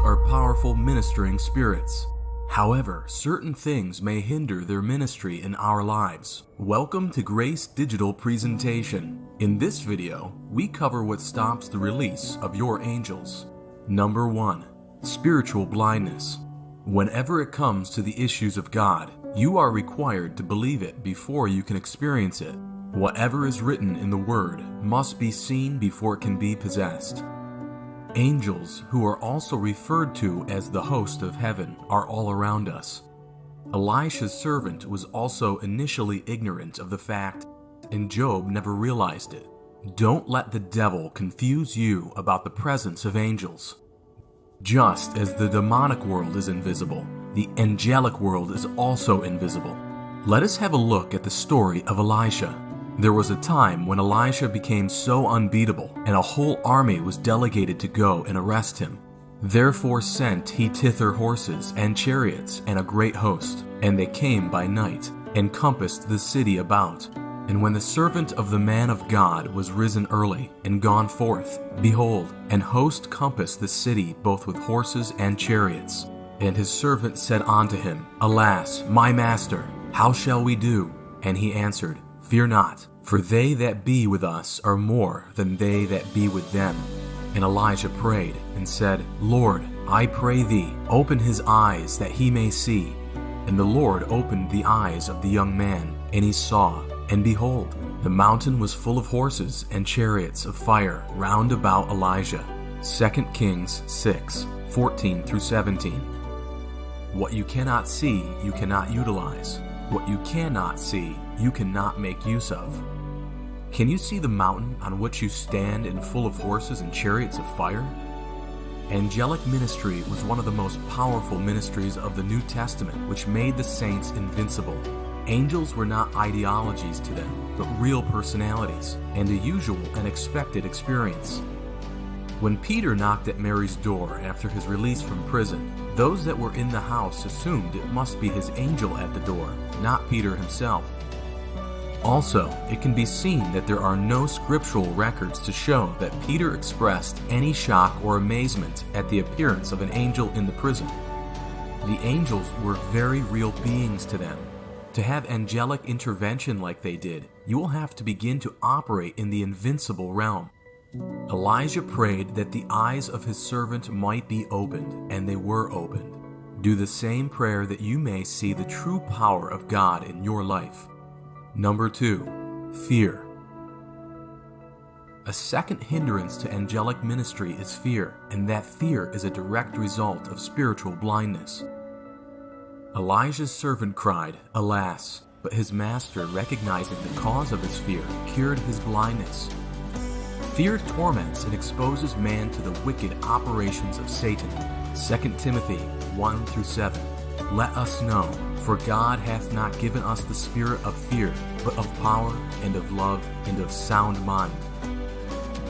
Angels are powerful ministering spirits. However, certain things may hinder their ministry in our lives. Welcome to Grace Digital Presentation. In this video, we cover what stops the release of your angels. Number 1. Spiritual blindness. Whenever it comes to the issues of God, you are required to believe it before you can experience it. Whatever is written in the Word must be seen before it can be possessed. Angels, who are also referred to as the host of heaven, are all around us. Elisha's servant was also initially ignorant of the fact, and Job never realized it. Don't let the devil confuse you about the presence of angels. Just as the demonic world is invisible, the angelic world is also invisible. Let us have a look at the story of Elisha. There was a time when Elisha became so unbeatable, and a whole army was delegated to go and arrest him. Therefore sent he thither horses and chariots and a great host, and they came by night, and compassed the city about. And when the servant of the man of God was risen early, and gone forth, behold, an host compassed the city both with horses and chariots. And his servant said unto him, Alas, my master, how shall we do? And he answered, Fear not, for they that be with us are more than they that be with them. And Elijah prayed, and said, Lord, I pray thee, open his eyes that he may see. And the Lord opened the eyes of the young man, and he saw, and behold, the mountain was full of horses and chariots of fire round about Elijah. 2 Kings 6, 14 through 17. What you cannot see, you cannot utilize. What you cannot see, you cannot make use of. Can you see the mountain on which you stand and full of horses and chariots of fire? Angelic ministry was one of the most powerful ministries of the New Testament, which made the saints invincible. Angels were not ideologies to them, but real personalities, and a usual and expected experience. When Peter knocked at Mary's door after his release from prison, those that were in the house assumed it must be his angel at the door, not Peter himself. Also, it can be seen that there are no scriptural records to show that Peter expressed any shock or amazement at the appearance of an angel in the prison. The angels were very real beings to them. To have angelic intervention like they did, you will have to begin to operate in the invincible realm. Elijah prayed that the eyes of his servant might be opened, and they were opened. Do the same prayer that you may see the true power of God in your life. Number 2. Fear. A second hindrance to angelic ministry is fear, and that fear is a direct result of spiritual blindness. Elijah's servant cried, Alas, but his master, recognizing the cause of his fear, cured his blindness. Fear torments and exposes man to the wicked operations of Satan. 2 Timothy 1 through 7. Let us know, for God hath not given us the spirit of fear, but of power and of love and of sound mind.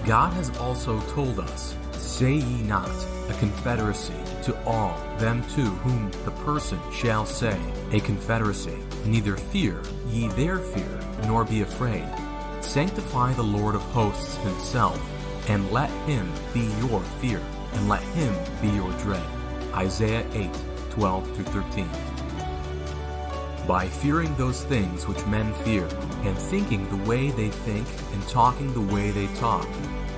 God has also told us, Say ye not, a confederacy, to all them to whom the person shall say, a confederacy. Neither fear ye their fear, nor be afraid. Sanctify the Lord of hosts himself, and let him be your fear, and let him be your dread. Isaiah 8, 12 through 13. By fearing those things which men fear, and thinking the way they think, and talking the way they talk,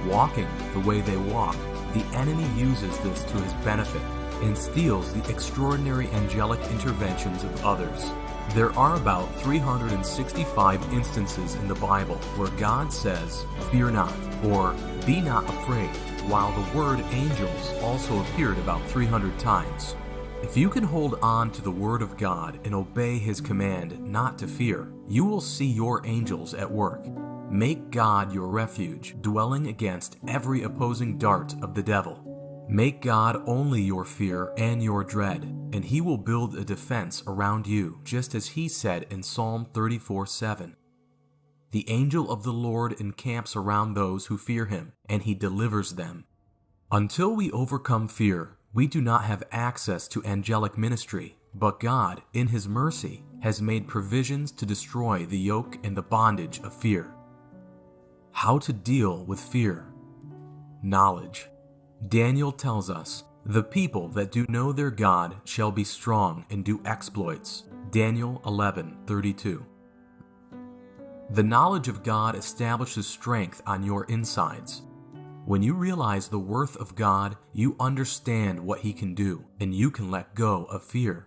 walking the way they walk, the enemy uses this to his benefit, and steals the extraordinary angelic interventions of others. There are about 365 instances in the Bible where God says, Fear not, or Be not afraid, while the word angels also appeared about 300 times. If you can hold on to the Word of God and obey His command not to fear, you will see your angels at work. Make God your refuge, dwelling against every opposing dart of the devil. Make God only your fear and your dread, and He will build a defense around you, just as He said in Psalm 34:7. The angel of the Lord encamps around those who fear Him, and He delivers them. Until we overcome fear, we do not have access to angelic ministry, but God, in His mercy, has made provisions to destroy the yoke and the bondage of fear. How to deal with fear. Knowledge. Daniel tells us, The people that do know their God shall be strong and do exploits. Daniel 11:32. The knowledge of God establishes strength on your insides. When you realize the worth of God, you understand what He can do, and you can let go of fear.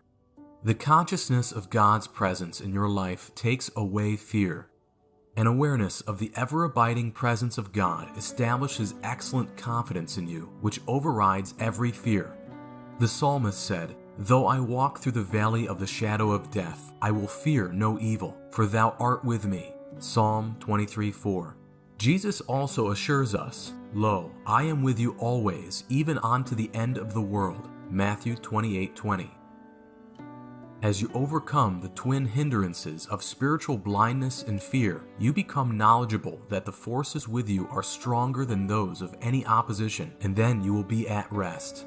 The consciousness of God's presence in your life takes away fear. An awareness of the ever-abiding presence of God establishes excellent confidence in you, which overrides every fear. The psalmist said, "Though I walk through the valley of the shadow of death, I will fear no evil, for thou art with me." Psalm 23:4. Jesus also assures us, "Lo, I am with you always, even unto the end of the world." Matthew 28:20. As you overcome the twin hindrances of spiritual blindness and fear, you become knowledgeable that the forces with you are stronger than those of any opposition, and then you will be at rest.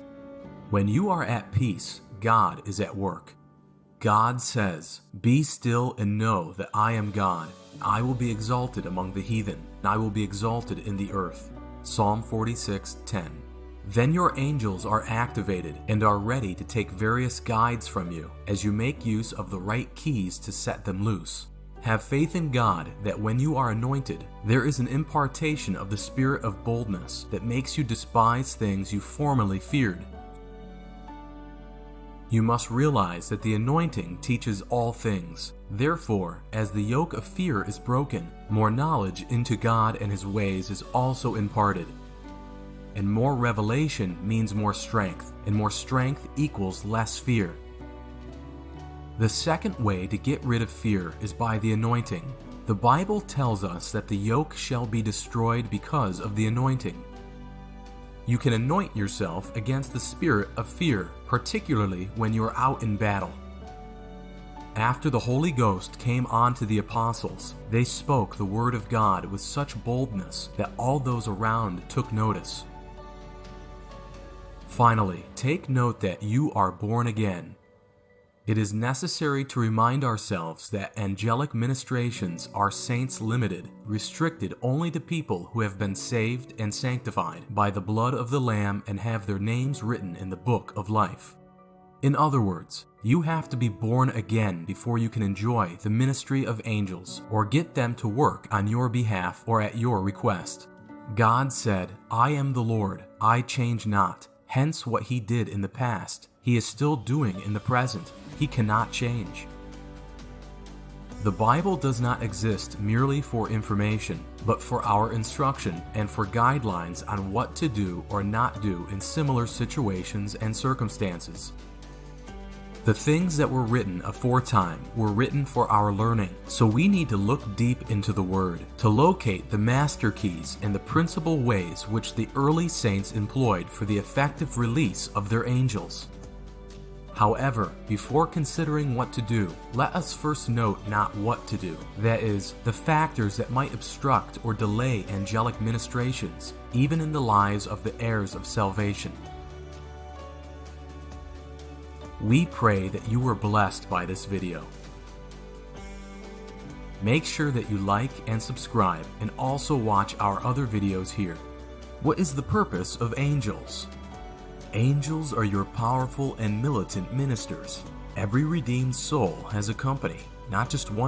When you are at peace, God is at work. God says, "Be still and know that I am God. I will be exalted among the heathen, and I will be exalted in the earth." Psalm 46:10. Then your angels are activated and are ready to take various guides from you as you make use of the right keys to set them loose. Have faith in God that when you are anointed, there is an impartation of the spirit of boldness that makes you despise things you formerly feared. You must realize that the anointing teaches all things. Therefore, as the yoke of fear is broken, more knowledge into God and His ways is also imparted. And more revelation means more strength, and more strength equals less fear. The second way to get rid of fear is by the anointing. The Bible tells us that the yoke shall be destroyed because of the anointing. You can anoint yourself against the spirit of fear, particularly when you are out in battle. After the Holy Ghost came onto the apostles, they spoke the word of God with such boldness that all those around took notice. Finally, take note that you are born again. It is necessary to remind ourselves that angelic ministrations are saints limited, restricted only to people who have been saved and sanctified by the blood of the Lamb and have their names written in the book of life. In other words, you have to be born again before you can enjoy the ministry of angels or get them to work on your behalf or at your request. God said, "I am the Lord, I change not." Hence what He did in the past, He is still doing in the present. He cannot change. The Bible does not exist merely for information, but for our instruction and for guidelines on what to do or not do in similar situations and circumstances. The things that were written aforetime were written for our learning, so we need to look deep into the Word to locate the master keys and the principal ways which the early saints employed for the effective release of their angels. However, before considering what to do, let us first note not what to do, that is, the factors that might obstruct or delay angelic ministrations, even in the lives of the heirs of salvation. We pray that you were blessed by this video. Make sure that you like and subscribe and also watch our other videos here. What is the purpose of angels? Angels are your powerful and militant ministers. Every redeemed soul has a company, not just one